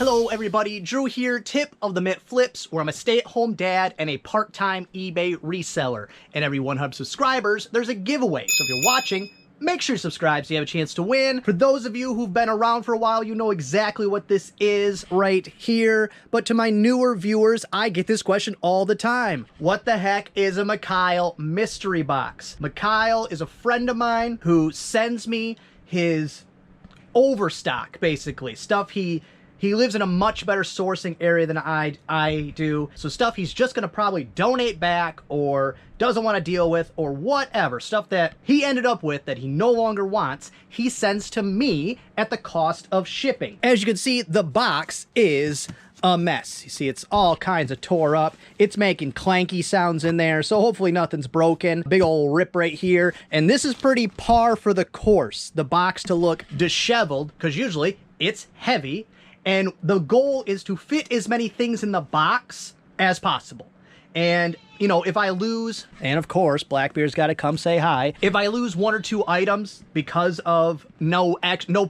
Hello everybody, Drew here, tip of the Mitt Flips, where I'm a stay-at-home dad and a part-time eBay reseller. And every 100 subscribers, there's a giveaway. So if you're watching, make sure you subscribe so you have a chance to win. For those of you who've been around for a while, you know exactly what this is right here. But to my newer viewers, I get this question all the time. What the heck is a Mikhail mystery box? Mikhail is a friend of mine who sends me his overstock, basically. Stuff he lives in a much better sourcing area than I do. So stuff he's just gonna probably donate back or doesn't want to deal with or whatever. Stuff that he ended up with that he no longer wants, he sends to me at the cost of shipping. As you can see, the box is a mess. You see, it's all kinds of tore up. It's making clanky sounds in there, so hopefully nothing's broken. Big old rip right here. And this is pretty par for the course. The box to look disheveled, because usually it's heavy. And the goal is to fit as many things in the box as possible. And, you know, if I lose, and of course, Blackbeard's got to come say hi. If I lose one or two items because of no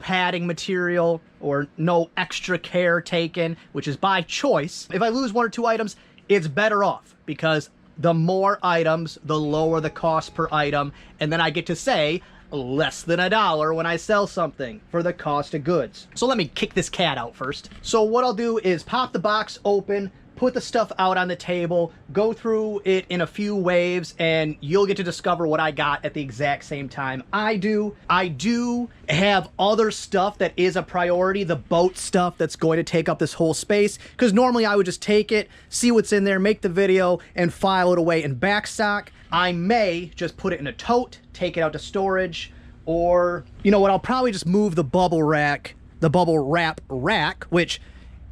padding material or no extra care taken, which is by choice, if I lose one or two items, it's better off because the more items, the lower the cost per item. And then I get to say, less than $1 when I sell something for the cost of goods. So let me kick this cat out first. So what I'll do is pop the box open, put the stuff out on the table, go through it in a few waves, and you'll get to discover what I got at the exact same time I do. I do have other stuff that is a priority, the boat stuff that's going to take up this whole space, because normally I would just take it, see what's in there, make the video, and file it away in backstock. I may just put it in a tote, take it out to storage, or, you know what, I'll probably just move the bubble wrap rack, which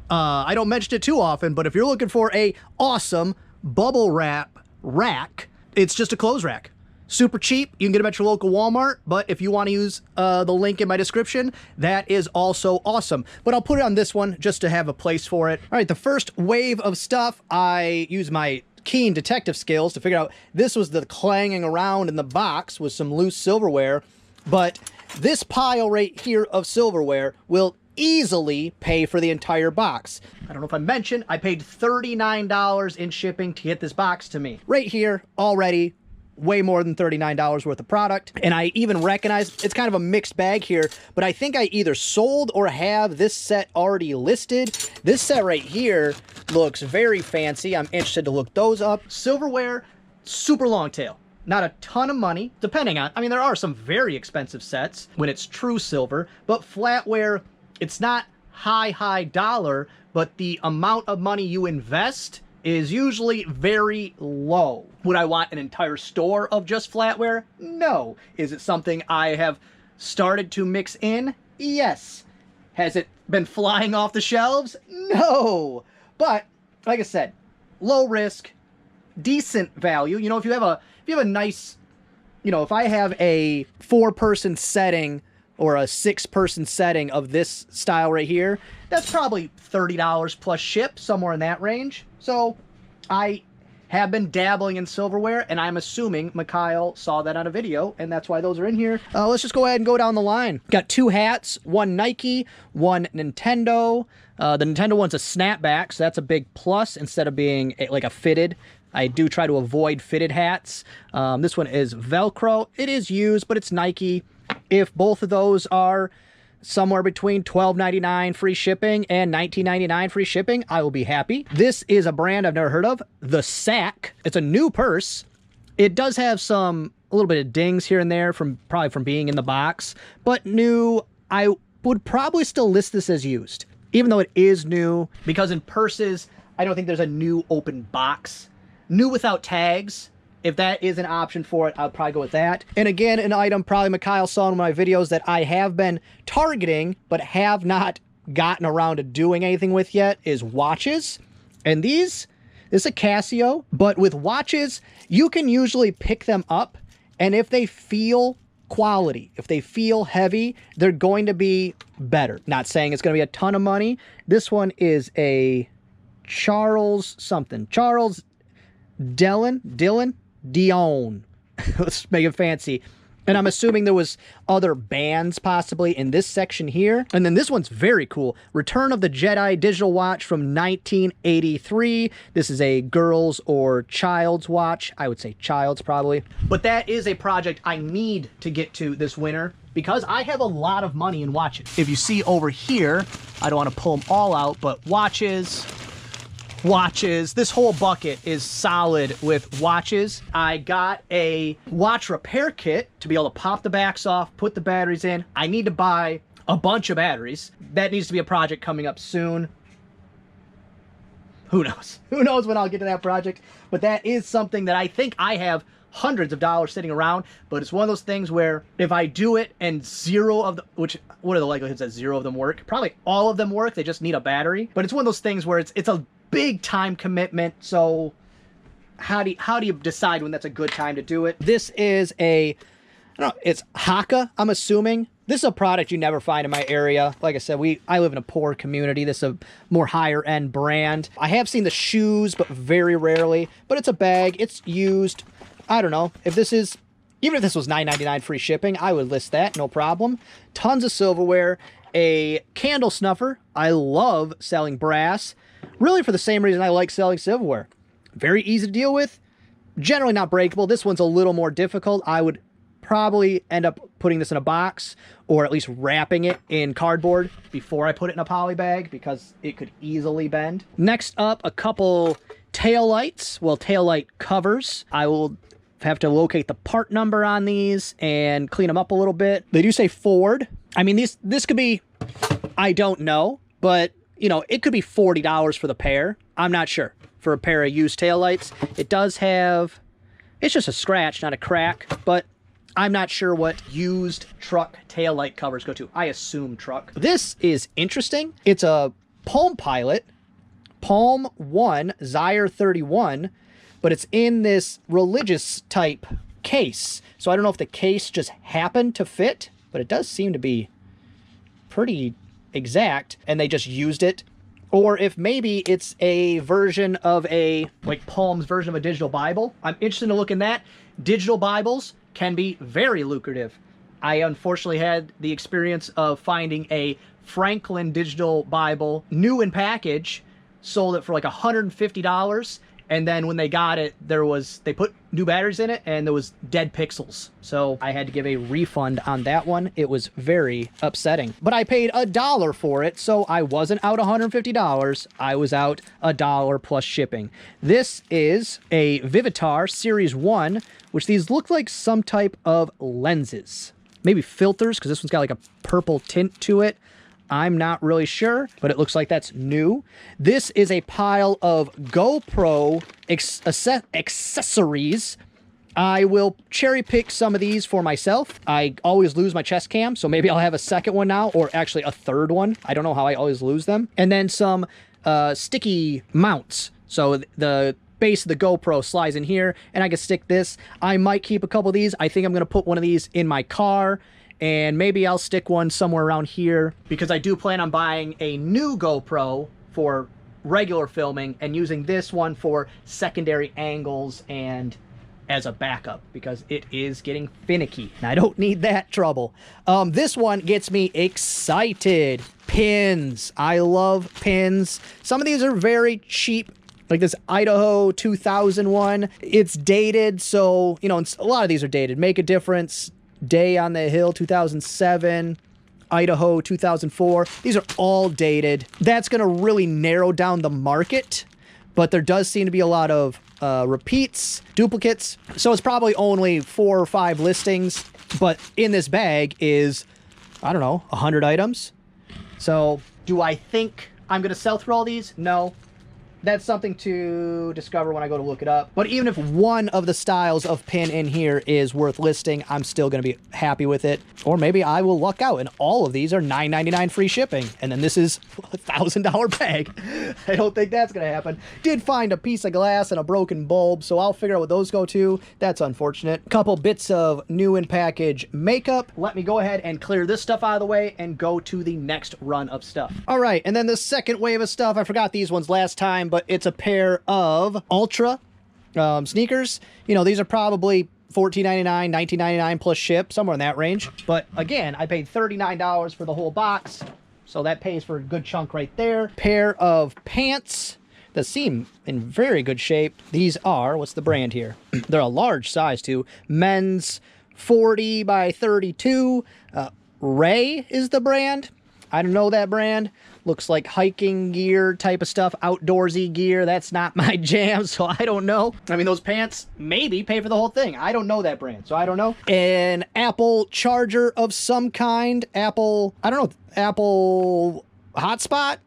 I don't mention it too often, but if you're looking for a awesome bubble wrap rack, it's just a clothes rack. Super cheap. You can get them at your local Walmart, but if you want to use the link in my description, that is also awesome. But I'll put it on this one just to have a place for it. All right, the first wave of stuff, I use my keen detective skills to figure out this was the clanging around in the box with some loose silverware, but this pile right here of silverware will easily pay for the entire box. I don't know if I mentioned, I paid $39 in shipping to get this box to me. Right here, already way more than $39 worth of product. And I even recognize it's kind of a mixed bag here, but I think I either sold or have this set already listed. This set right here looks very fancy. I'm interested to look those up. Silverware, super long tail. Not a ton of money, depending on, I mean, there are some very expensive sets when it's true silver, but flatware, it's not high dollar, but the amount of money you invest is usually very low. Would I want an entire store of just flatware? No. Is it something I have started to mix in? Yes. Has it been flying off the shelves? No. But, like I said, low risk, decent value. You know, if you have a nice, you know, if I have a 4-person setting or a 6-person setting of this style right here, that's probably $30 plus ship, somewhere in that range. So I have been dabbling in silverware, and I'm assuming Mikhail saw that on a video, and that's why those are in here. Let's just go ahead and go down the line. Got 2 hats, 1 Nike, 1 Nintendo. The Nintendo one's a snapback, so that's a big plus instead of being like a fitted. I do try to avoid fitted hats. This one is Velcro. It is used, but it's Nike. If both of those are somewhere between $12.99 free shipping and $19.99 free shipping, I will be happy. This is a brand I've never heard of, The Sack. It's a new purse. It does have a little bit of dings here and there probably from being in the box, but new. I would probably still list this as used, even though it is new, because in purses, I don't think there's a new open box. New without tags. If that is an option for it, I'll probably go with that. And again, an item probably Mikhail saw in my videos that I have been targeting, but have not gotten around to doing anything with yet, is watches. And this is a Casio, but with watches, you can usually pick them up, and if they feel quality, if they feel heavy, they're going to be better. Not saying it's going to be a ton of money. This one is a Charles Dion. Let's make it fancy. And I'm assuming there was other bands possibly in this section here. And then this one's very cool. Return of the Jedi digital watch from 1983. This is a girl's or child's watch. I would say child's probably. But that is a project I need to get to this winter because I have a lot of money in watches. If you see over here, I don't want to pull them all out, but watches, this whole bucket is solid with watches. I got a watch repair kit to be able to pop the backs off, put the batteries in. I need to buy a bunch of batteries. That needs to be a project coming up soon. Who knows? Who knows when I'll get to that project? But that is something that I think I have hundreds of dollars sitting around, but it's one of those things where if I do it and zero of the, what are the likelihoods that zero of them work? Probably all of them work, they just need a battery. But it's one of those things where it's a big time commitment, so how do you decide when that's a good time to do it? This is I don't know, it's Haka, I'm assuming. This is a product you never find in my area. Like I said, I live in a poor community. This is a more higher end brand. I have seen the shoes, but very rarely. But it's a bag, it's used. I don't know, even if this was $9.99 free shipping, I would list that, no problem. Tons of silverware, a candle snuffer. I love selling brass. Really for the same reason I like selling silverware. Very easy to deal with, generally not breakable. This one's a little more difficult. I would probably end up putting this in a box or at least wrapping it in cardboard before I put it in a poly bag because it could easily bend. Next up, a couple tail lights, tail light covers. I will have to locate the part number on these and clean them up a little bit. They do say Ford. I mean, this could be, I don't know, but you know, it could be $40 for the pair. I'm not sure for a pair of used taillights. It does have, it's just a scratch, not a crack, but I'm not sure what used truck taillight covers go to. I assume truck. This is interesting. It's a Palm Pilot, Palm 1, Zyre 31, but it's in this religious type case. So I don't know if the case just happened to fit, but it does seem to be pretty exact and they just used it, or if maybe it's a version of like Palm's version of a digital Bible. I'm interested to look in that. Digital Bibles can be very lucrative. I unfortunately had the experience of finding a Franklin digital Bible, new in package, sold it for like $150, and then when they got it, they put new batteries in it and there was dead pixels. So I had to give a refund on that one. It was very upsetting. But I paid $1 for it, so I wasn't out $150. I was out $1 plus shipping. This is a Vivitar Series 1, which these look like some type of lenses. Maybe filters, because this one's got like a purple tint to it. I'm not really sure, but it looks like that's new. This is a pile of GoPro accessories. I will cherry pick some of these for myself. I always lose my chest cam, so maybe I'll have a second one now, or actually a third one. I don't know how I always lose them. And then some sticky mounts. So the base of the GoPro slides in here, and I can stick this. I might keep a couple of these. I think I'm going to put one of these in my car, and maybe I'll stick one somewhere around here because I do plan on buying a new GoPro for regular filming and using this one for secondary angles and as a backup because it is getting finicky and I don't need that trouble. This one gets me excited. Pins. I love pins. Some of these are very cheap. Like this Idaho 2001. It's dated, so, you know, a lot of these are dated. Make a Difference, Day on the Hill 2007, Idaho 2004. These are all dated. That's going to really narrow down the market, but there does seem to be a lot of repeats, duplicates. So it's probably only 4 or 5 listings, but in this bag is, I don't know, 100 items. So do I think I'm going to sell through all these? No. That's something to discover when I go to look it up. But even if one of the styles of pin in here is worth listing, I'm still going to be happy with it. Or maybe I will luck out and all of these are $9.99 free shipping. And then this is a $1,000 bag. I don't think that's going to happen. Did find a piece of glass and a broken bulb, so I'll figure out what those go to. That's unfortunate. Couple bits of new in package makeup. Let me go ahead and clear this stuff out of the way and go to the next run of stuff. All right, and then the second wave of stuff, I forgot these ones last time, but it's a pair of Ultra sneakers. You know, these are probably $14.99, $19.99 plus ship, somewhere in that range. But again, I paid $39 for the whole box, so that pays for a good chunk right there. Pair of pants that seem in very good shape. These are, what's the brand here? They're a large size too. Men's 40 by 32. Ray is the brand. I don't know that brand. Looks like hiking gear type of stuff, outdoorsy gear. That's not my jam, so I don't know. I mean, those pants maybe pay for the whole thing. I don't know that brand, so I don't know. An Apple charger of some kind. Apple, I don't know, Apple hotspot?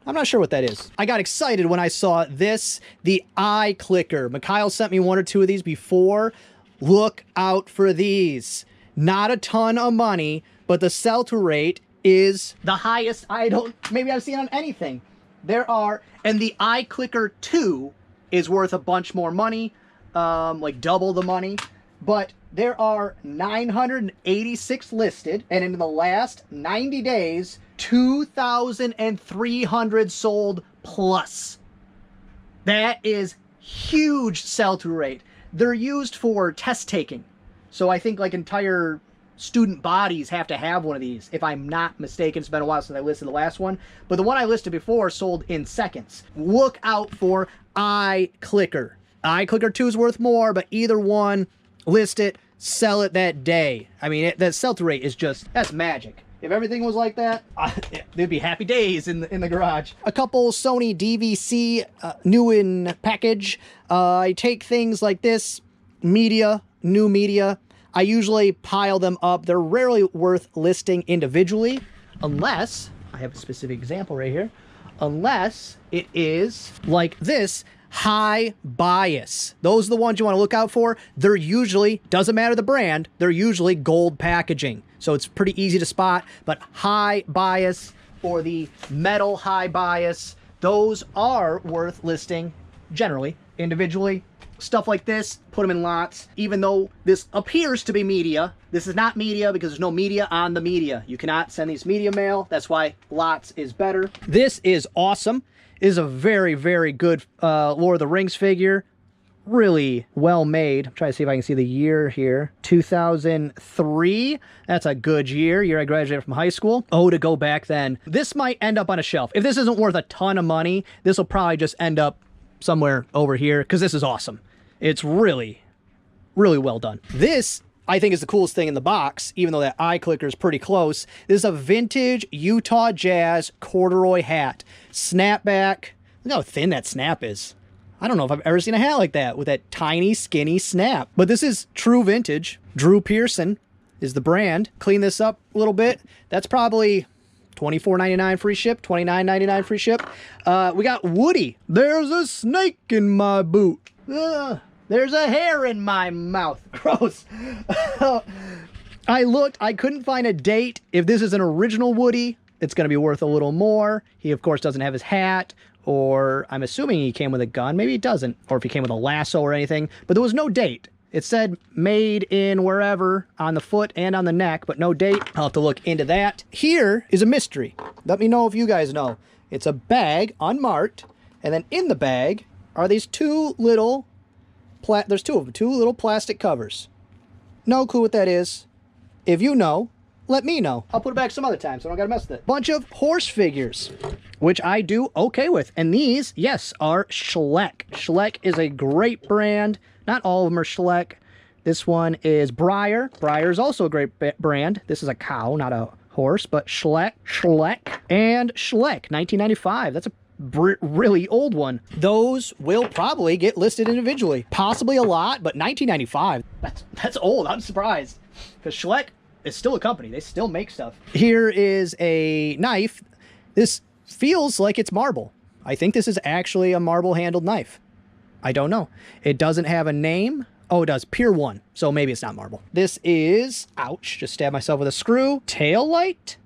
I'm not sure what that is. I got excited when I saw this, the eye clicker. Mikhail sent me one or two of these before. Look out for these. Not a ton of money, but the sell-through rate is the highest maybe I've seen on anything. There are, and the eye clicker 2 is worth a bunch more money, like double the money, but there are 986 listed, and in the last 90 days, 2,300 sold plus. That is huge sell-through rate. They're used for test taking. So I think like entire student bodies have to have one of these, if I'm not mistaken. It's been a while since I listed the last one, but the one I listed before sold in seconds. Look out for eye clicker. Eye clicker 2 is worth more, but either one, list it, sell it that day. I mean, that sell-through rate is just, that's magic. If everything was like that, there'd be happy days in the garage. A couple Sony DVC new in package. I take things like this, media, new media. I usually pile them up. They're rarely worth listing individually, unless, I have a specific example right here, unless it is like this, high bias. Those are the ones you want to look out for. They're usually, doesn't matter the brand, they're usually gold packaging. So it's pretty easy to spot, but high bias or the metal high bias, those are worth listing generally, individually. Stuff like this, put them in lots. Even though this appears to be media, this is not media because there's no media on the media. You cannot send these media mail. That's why lots is better. This is awesome. It is a very, very good Lord of the Rings figure. Really well made. I'm trying to see if I can see the year here. 2003. That's a good year I graduated from high school. Oh, to go back then. This might end up on a shelf. If this isn't worth a ton of money, this will probably just end up somewhere over here because this is awesome. It's really, really well done. This, I think, is the coolest thing in the box, even though that eye clicker is pretty close. This is a vintage Utah Jazz corduroy hat. Snapback. Look how thin that snap is. I don't know if I've ever seen a hat like that with that tiny, skinny snap. But this is true vintage. Drew Pearson is the brand. Clean this up a little bit. That's probably $24.99 free ship, $29.99 free ship. We got Woody. There's a snake in my boot. There's a hair in my mouth. Gross. I looked. I couldn't find a date. If this is an original Woody, it's going to be worth a little more. He, of course, doesn't have his hat. Or I'm assuming he came with a gun. Maybe he doesn't. Or if he came with a lasso or anything. But there was no date. It said made in wherever on the foot and on the neck, but no date. I'll have to look into that. Here is a mystery. Let me know if you guys know. It's a bag, unmarked, and then in the bag are these two little, there's two of them, two little plastic covers. No clue what that is. If you know, let me know. I'll put it back some other time so I don't gotta mess with it. Bunch of horse figures, which I do okay with. And these, yes, are Schleck. Schleck is a great brand. Not all of them are Schleck. This one is Breyer. Breyer is also a great brand. This is a cow, not a horse, but Schleck, and Schleck, 1995. That's a really old one. Those will probably get listed individually. Possibly a lot, but 1995. That's old. I'm surprised. Because Schleck is still a company. They still make stuff. Here is a knife. This feels like it's marble. I think this is actually a marble-handled knife. I don't know. It doesn't have a name. Oh, it does. Pier 1. So maybe it's not marble. This is, ouch, just stabbed myself with a screw. Tail light?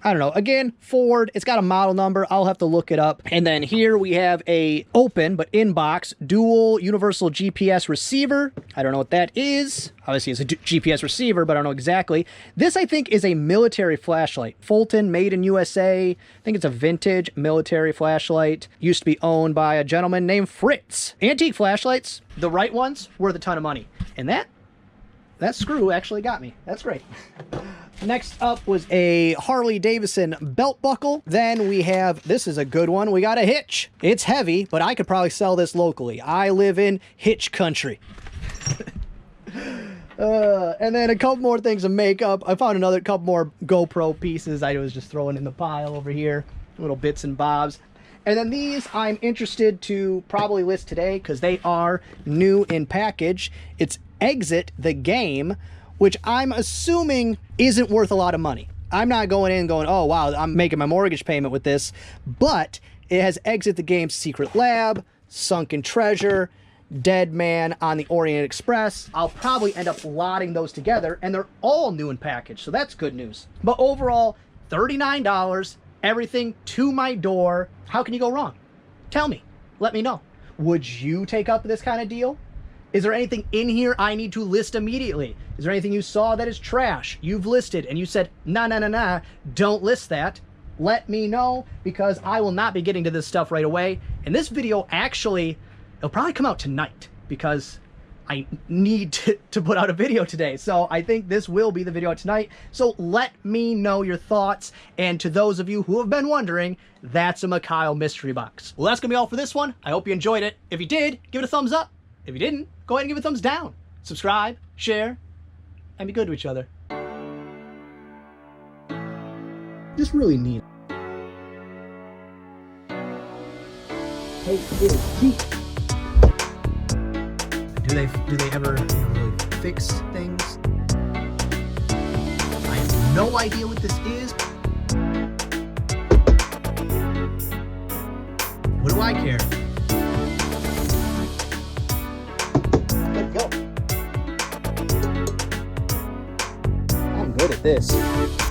I don't know. Again, Ford. It's got a model number. I'll have to look it up. And then here we have a open, but in-box, dual universal GPS receiver. I don't know what that is. Obviously, it's a GPS receiver, but I don't know exactly. This, I think, is a military flashlight. Fulton, made in USA. I think it's a vintage military flashlight. Used to be owned by a gentleman named Fritz. Antique flashlights, the right ones, worth a ton of money. And that that screw actually got me. That's great. Next up was a Harley Davidson belt buckle. Then we have, this is a good one, we got a hitch. It's heavy, but I could probably sell this locally. I live in hitch country. And then a couple more things of makeup. I found another couple more GoPro pieces I was just throwing in the pile over here. Little bits and bobs. And then these I'm interested to probably list today because they are new in package. It's Exit the Game, which I'm assuming isn't worth a lot of money. I'm not going in going, oh wow, I'm making my mortgage payment with this. But it has Exit the Game's Secret Lab, Sunken Treasure, Dead Man on the Orient Express. I'll probably end up lotting those together, and they're all new in package, so that's good news. But overall, $39, everything to my door. How can you go wrong? Tell me. Let me know. Would you take up this kind of deal? Is there anything in here I need to list immediately? Is there anything you saw that is trash, you've listed, and you said, nah, don't list that? Let me know, because I will not be getting to this stuff right away. And this video actually, it'll probably come out tonight because I need to put out a video today. So I think this will be the video tonight. So let me know your thoughts. And to those of you who have been wondering, that's a Mikhail mystery box. Well, that's gonna be all for this one. I hope you enjoyed it. If you did, give it a thumbs up. If you didn't, go ahead and give it a thumbs down. Subscribe, share, and be good to each other. Just really neat. Hey, G. Do they ever really fix things? I have no idea what this is. What do I care? Let's go. I'm good at this.